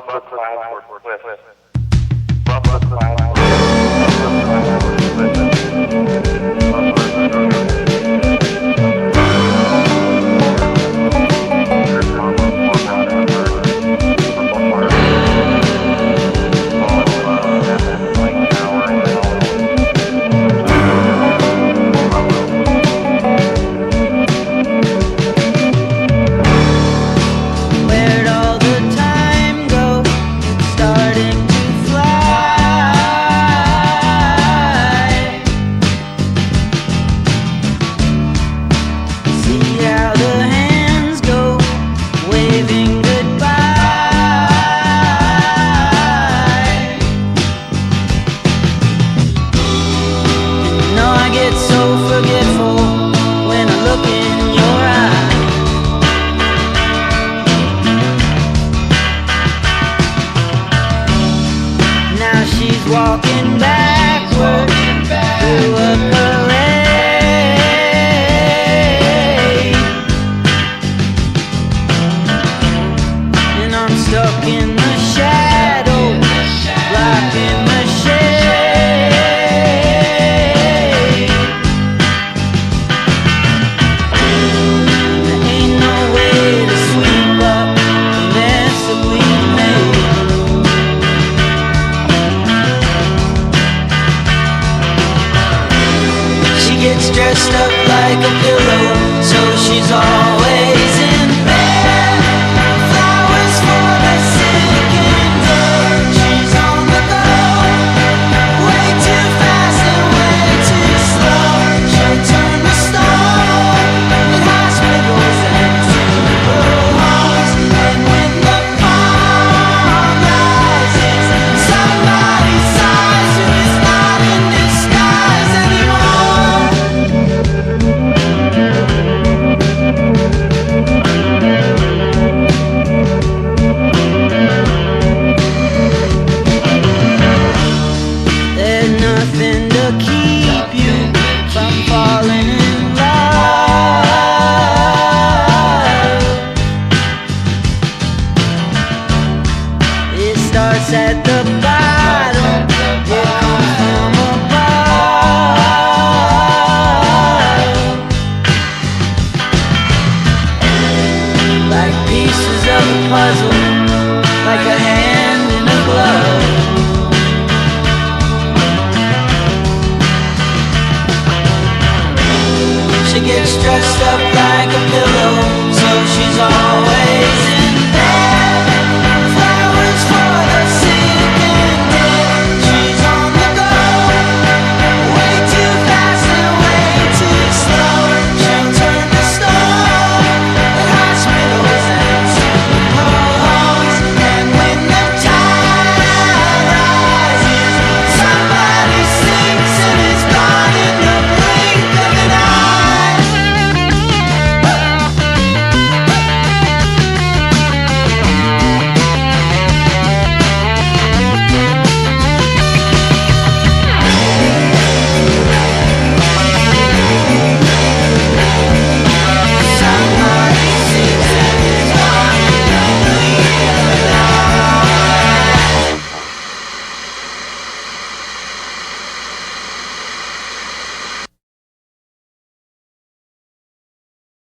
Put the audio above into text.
the clouds were split. From the clouds were walking backward through a parade, and I'm stuck in the shadow, blocking the shade. There ain't no way to sweep up the mess that we made. Gets dressed up like a pillow, so she's always in bed. Flowers for the sick and dead. She's on the go, way too fast and way too slow. She'll turn the stone with hospitals and funeral homes. And when the fall rises, somebody sighs who is not in disguise anymore. There's nothing to keep you from falling in love. It starts at the bottom, it comes from above, like pieces of a puzzle, like a hand in a glove. She gets dressed up like a pillow, so she's always